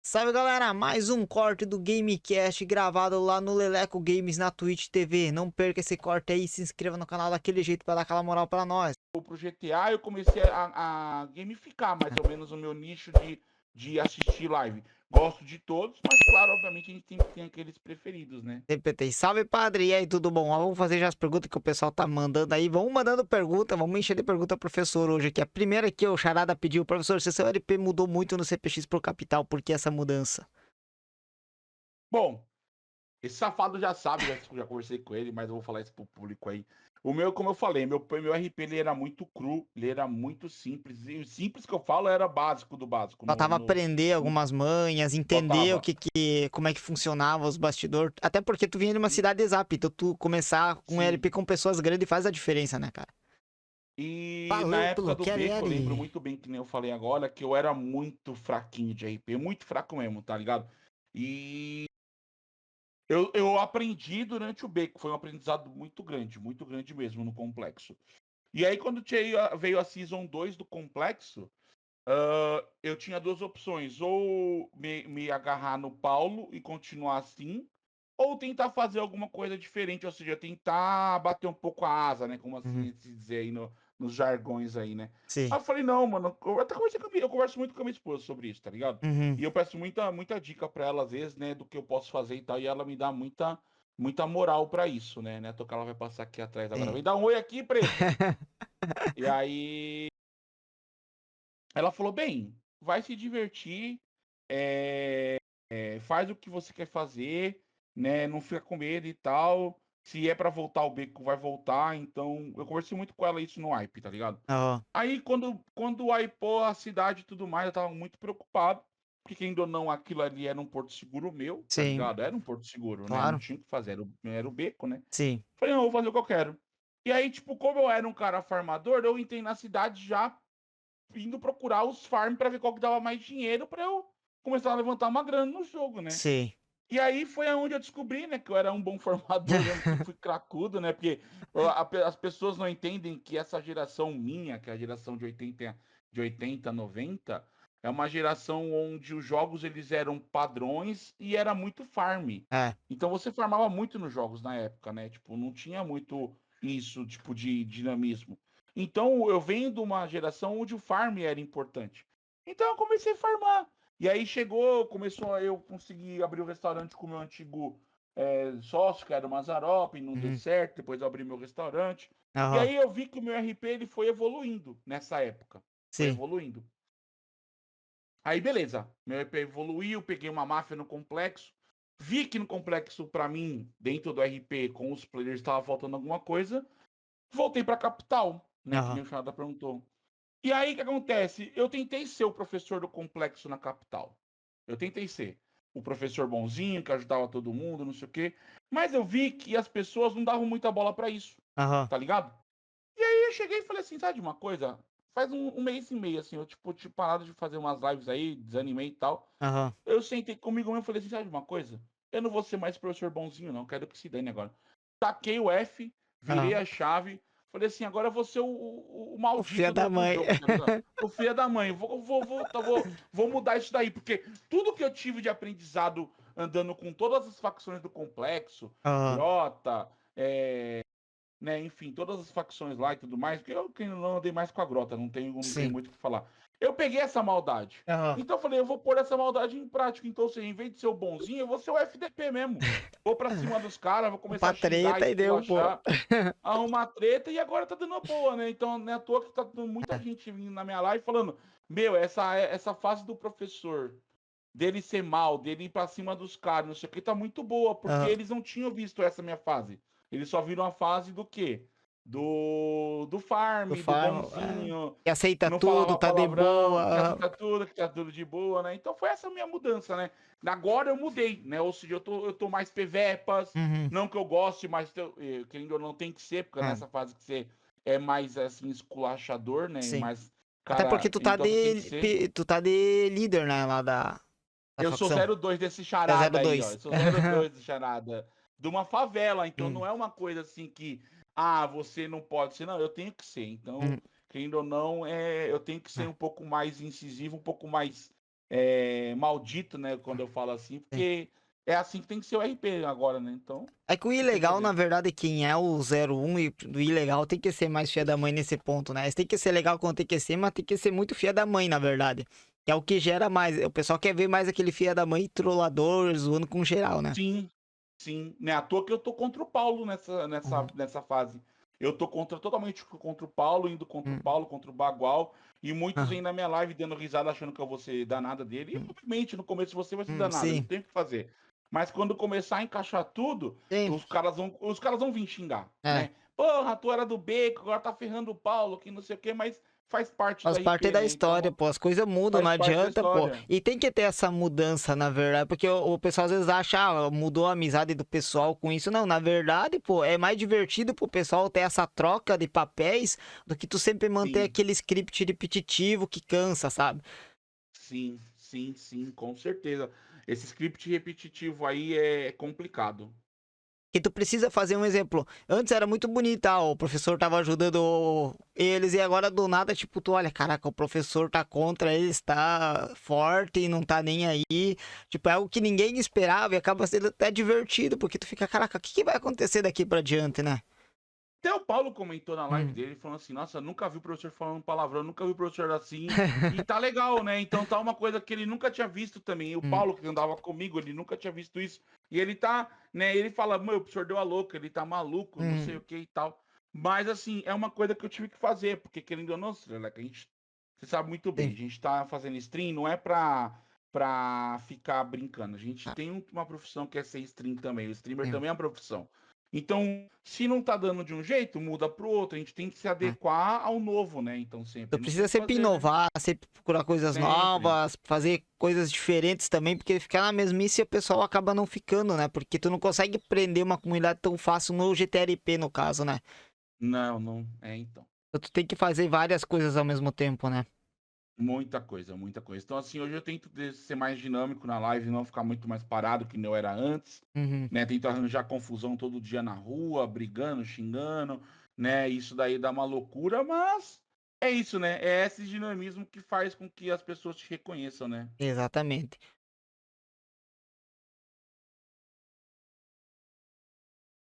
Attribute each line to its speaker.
Speaker 1: Salve galera, mais um corte do Gamecast gravado lá no Leleco Games na Twitch TV. Não perca esse corte aí, se inscreva no canal daquele jeito pra dar aquela moral pra nós.
Speaker 2: Pro GTA, eu comecei a gamificar mais ou menos o meu nicho de assistir live. Gosto de todos, mas claro, obviamente a gente tem aqueles preferidos, né?
Speaker 1: TPT, salve padre, e aí, tudo bom? Vamos fazer já as perguntas que o pessoal tá mandando aí. Vamos mandando pergunta, vamos encher de pergunta ao professor hoje aqui. A primeira aqui, o Charada pediu, professor, se seu LP mudou muito no CPX pro Capital, por que essa mudança?
Speaker 2: Bom, esse safado já sabe, já conversei com ele, mas eu vou falar isso pro público aí. O meu, como eu falei, meu RP ele era muito cru, ele era muito simples. E o simples que eu falo era básico do básico.
Speaker 1: Faltava aprender
Speaker 2: No-
Speaker 1: algumas manhas, entender
Speaker 2: Faltava.
Speaker 1: como é que funcionava os bastidores. Até porque tu vinha de uma cidade exata, então tu começar com um LP
Speaker 2: Sim.
Speaker 1: com pessoas grandes faz a diferença, né, cara?
Speaker 2: E na
Speaker 1: Falou
Speaker 2: época
Speaker 1: pelo
Speaker 2: do Beco, eu lembro
Speaker 1: QLR.
Speaker 2: muito bem, que nem eu falei agora, que eu era muito fraquinho de RP, muito fraco mesmo, tá ligado? E eu aprendi durante o Beco, foi um aprendizado muito grande mesmo no Complexo. E aí, quando veio a Season 2 do Complexo, eu tinha duas opções: ou me agarrar no Paulo e continuar assim, ou tentar fazer alguma coisa diferente, ou seja, tentar bater um pouco a asa, né? Como
Speaker 1: Uhum,
Speaker 2: assim se dizer aí nos jargões aí, né?
Speaker 1: sim.
Speaker 2: Aí eu falei, não, mano, eu até conversei eu converso muito com a minha esposa sobre isso, tá ligado?
Speaker 1: Uhum.
Speaker 2: E eu peço muita dica pra ela, às vezes, né, do que eu posso fazer e tal, e ela me dá muita moral pra isso, né? Tocar ela vai passar aqui atrás agora.
Speaker 1: Sim.
Speaker 2: Vem dar um oi aqui, preta! E aí ela falou, bem, vai se divertir, é, faz o que você quer fazer, né? Não fica com medo e tal. Se é pra voltar o beco, vai voltar. Então, eu conversei muito com ela isso no hype, tá ligado?
Speaker 1: Ó,
Speaker 2: Aí, quando hypou a cidade e tudo mais, eu tava muito preocupado. Porque, ainda ou não, aquilo ali era um porto seguro meu, tá
Speaker 1: sim,
Speaker 2: ligado? Era um porto seguro, né? Não
Speaker 1: claro.
Speaker 2: tinha o que fazer, era o beco, né?
Speaker 1: Sim.
Speaker 2: Falei, não, eu vou fazer o que eu quero. E aí, tipo, como eu era um cara farmador, eu entrei na cidade já indo procurar os farm para ver qual que dava mais dinheiro para eu começar a levantar uma grana no jogo, né?
Speaker 1: Sim.
Speaker 2: E aí foi aonde eu descobri, né, que eu era um bom formador mesmo, que fui cracudo, né? Porque as pessoas não entendem que essa geração minha, que é a geração de 80 90, é uma geração onde os jogos eles eram padrões e era muito farm.
Speaker 1: É.
Speaker 2: Então você farmava muito nos jogos na época, né? Tipo, não tinha muito isso, tipo, de dinamismo. Então eu venho de uma geração onde o farm era importante. Então eu comecei a farmar. E aí começou a eu conseguir abrir o restaurante com o meu antigo sócio, que era o Mazarop, não deu
Speaker 1: Uhum.
Speaker 2: certo, depois eu abri meu restaurante. E
Speaker 1: Aham.
Speaker 2: aí eu vi que o meu RP ele foi evoluindo nessa época. Foi
Speaker 1: Sim.
Speaker 2: evoluindo. Aí beleza, meu RP evoluiu, peguei uma máfia no complexo. Vi que no complexo, para mim, dentro do RP, com os players, estava faltando alguma coisa. Voltei para a capital, né? Que
Speaker 1: Aham.
Speaker 2: nem o Chanada perguntou. E aí o que acontece? Eu tentei ser o professor do complexo na capital. Eu tentei ser o professor bonzinho, que ajudava todo mundo, não sei o quê. Mas eu vi que as pessoas não davam muita bola para isso,
Speaker 1: Aham.
Speaker 2: tá ligado? E aí eu cheguei e falei assim, sabe de uma coisa? Faz um mês e meio, assim, eu tipo, tinha parado de fazer umas lives aí, desanimei e tal.
Speaker 1: Aham.
Speaker 2: Eu sentei comigo mesmo e falei assim, sabe de uma coisa? Eu não vou ser mais professor bonzinho, não. Quero que se dane agora. Taquei o F, virei
Speaker 1: Aham.
Speaker 2: a chave. Falei assim, agora eu vou ser o
Speaker 1: O filho
Speaker 2: maldito
Speaker 1: da
Speaker 2: do
Speaker 1: mãe.
Speaker 2: jogo, tá ligado? O filho da mãe. Vou mudar isso daí. Porque tudo que eu tive de aprendizado andando com todas as facções do complexo,
Speaker 1: Aham.
Speaker 2: Grota, né, enfim, todas as facções lá e tudo mais, porque eu que não andei mais com a Grota, não tenho
Speaker 1: Sim.
Speaker 2: muito o que falar. Eu peguei essa maldade.
Speaker 1: Aham.
Speaker 2: Então eu falei, eu vou pôr essa maldade em prática. Então, assim, em vez de ser o bonzinho, eu vou ser o FDP mesmo. Vou pra cima dos caras, vou começar
Speaker 1: Pra
Speaker 2: a xingar,
Speaker 1: treta e deu, pô.
Speaker 2: esculachar, arrumar treta e agora tá dando uma boa, né? Então, não é à toa que tá dando muita gente vindo na minha live falando: Meu, essa fase do professor, dele ser mal, dele ir pra cima dos caras, não sei o que, tá muito boa, porque
Speaker 1: Aham.
Speaker 2: eles não tinham visto essa minha fase. Eles só viram a fase do quê? Do
Speaker 1: Do
Speaker 2: farm, do
Speaker 1: farm. É.
Speaker 2: bonzinho,
Speaker 1: Que
Speaker 2: que
Speaker 1: aceita
Speaker 2: não
Speaker 1: tudo,
Speaker 2: falava
Speaker 1: tá de
Speaker 2: palavrão, que
Speaker 1: boa.
Speaker 2: aceita tudo, que tá tudo de boa, né? Então foi essa a minha mudança, né? Agora eu mudei, né? Ou seja, eu tô mais PVPas,
Speaker 1: Uhum.
Speaker 2: não que eu goste, mas querendo ou não tem que ser, porque
Speaker 1: É.
Speaker 2: nessa fase que você é mais assim, esculachador, né?
Speaker 1: Sim.
Speaker 2: Mais,
Speaker 1: Até porque
Speaker 2: cara, então você tem que ser.
Speaker 1: tu tá de líder, né, lá da
Speaker 2: Eu sou
Speaker 1: facção.
Speaker 2: 02 desse
Speaker 1: É
Speaker 2: charada
Speaker 1: zero
Speaker 2: aí, ó.
Speaker 1: dois
Speaker 2: Eu sou 02 do charada. De uma favela, então
Speaker 1: Sim.
Speaker 2: não é uma coisa assim que, você não pode ser. Não, eu tenho que ser. Então,
Speaker 1: Uhum.
Speaker 2: querendo ou não, eu tenho que ser
Speaker 1: É.
Speaker 2: um pouco mais incisivo, um pouco mais. maldito, né? Quando eu falo assim,
Speaker 1: Sim.
Speaker 2: porque é assim que tem que ser o RP agora, né? Então,
Speaker 1: É que o
Speaker 2: não tem que
Speaker 1: ilegal, na
Speaker 2: fazer.
Speaker 1: verdade, quem é o 01 e do ilegal tem que ser mais filha da mãe nesse ponto, né? Eles tem que ser legal quando tem que ser, mas tem que ser muito filha da mãe, na verdade. Que é o que gera mais. O pessoal quer ver mais aquele filha da mãe trollador, zoando com geral, né?
Speaker 2: Sim, sim. Não é à toa que eu tô contra o Paulo
Speaker 1: Uhum.
Speaker 2: nessa fase. Eu tô totalmente contra o Paulo, indo contra o
Speaker 1: Uhum.
Speaker 2: Paulo, contra o Bagual. E muitos
Speaker 1: Aham.
Speaker 2: vêm na minha live dando risada achando que eu vou ser danada dele. E,
Speaker 1: Uhum.
Speaker 2: obviamente, no começo você vai ser danada, não
Speaker 1: Sim.
Speaker 2: tem o que fazer. Mas quando começar a encaixar tudo,
Speaker 1: Sim.
Speaker 2: os caras vão vir xingar,
Speaker 1: É.
Speaker 2: né? Porra, tu era do Beco, agora tá ferrando o Paulo, que não sei o quê, mas faz parte do
Speaker 1: Faz parte
Speaker 2: RP,
Speaker 1: da
Speaker 2: né?
Speaker 1: história,
Speaker 2: Então,
Speaker 1: pô. As coisas mudam, não
Speaker 2: faz parte da
Speaker 1: adianta, pô.
Speaker 2: história.
Speaker 1: E tem que ter essa mudança, na verdade, porque o pessoal às vezes acha, mudou a amizade do pessoal com isso. Não, na verdade, pô, é mais divertido pro pessoal ter essa troca de papéis do que tu sempre manter
Speaker 2: Sim.
Speaker 1: aquele script repetitivo que cansa, sabe?
Speaker 2: Sim, sim, sim, com certeza. Esse script repetitivo aí é complicado.
Speaker 1: Que tu precisa fazer um exemplo. Antes era muito bonito, tá? O professor tava ajudando eles e agora do nada, tipo, tu olha, caraca, o professor tá contra eles, tá forte e não tá nem aí. Tipo, é algo que ninguém esperava e acaba sendo até divertido, porque tu fica, caraca, o que que vai acontecer daqui pra diante, né?
Speaker 2: Até o Paulo comentou na live
Speaker 1: Hum,
Speaker 2: dele, falando assim, nossa, nunca vi o professor falando palavrão, nunca vi o professor assim, e tá legal, né? Então tá uma coisa que ele nunca tinha visto também. E o
Speaker 1: hum,
Speaker 2: Paulo, que andava comigo, ele nunca tinha visto isso. E ele tá, né? Ele fala, meu, o professor deu a louca, ele tá maluco, não sei
Speaker 1: hum,
Speaker 2: o que e tal. Mas assim, é uma coisa que eu tive que fazer, porque querendo ou não, Leleca, a gente, você sabe muito bem,
Speaker 1: sim.
Speaker 2: a gente tá fazendo stream, não é pra ficar brincando. A gente
Speaker 1: Ah,
Speaker 2: tem uma profissão que é ser stream também. O streamer
Speaker 1: sim.
Speaker 2: também é uma profissão. Então, se não tá dando de um jeito, muda pro outro. A gente tem que se
Speaker 1: Ah.
Speaker 2: adequar ao novo, né? Então
Speaker 1: Tu
Speaker 2: sempre não tem
Speaker 1: precisa
Speaker 2: o que
Speaker 1: sempre
Speaker 2: fazer, né?
Speaker 1: inovar, sempre procurar coisas
Speaker 2: Sempre.
Speaker 1: novas, fazer coisas diferentes também, porque ficar na mesmice o pessoal acaba não ficando, né? Porque tu não consegue prender uma comunidade tão fácil no GTRP, no caso, né?
Speaker 2: Não, não. É então.
Speaker 1: Então tu tem que fazer várias coisas ao mesmo tempo, né?
Speaker 2: Muita coisa, muita coisa. Então, assim, hoje eu tento ser mais dinâmico na live, não ficar muito mais parado que nem eu era antes,
Speaker 1: Uhum.
Speaker 2: né? Tento arranjar confusão todo dia na rua, brigando, xingando, né? Isso daí dá uma loucura, mas é isso, né? É esse dinamismo que faz com que as pessoas te reconheçam, né?
Speaker 1: Exatamente.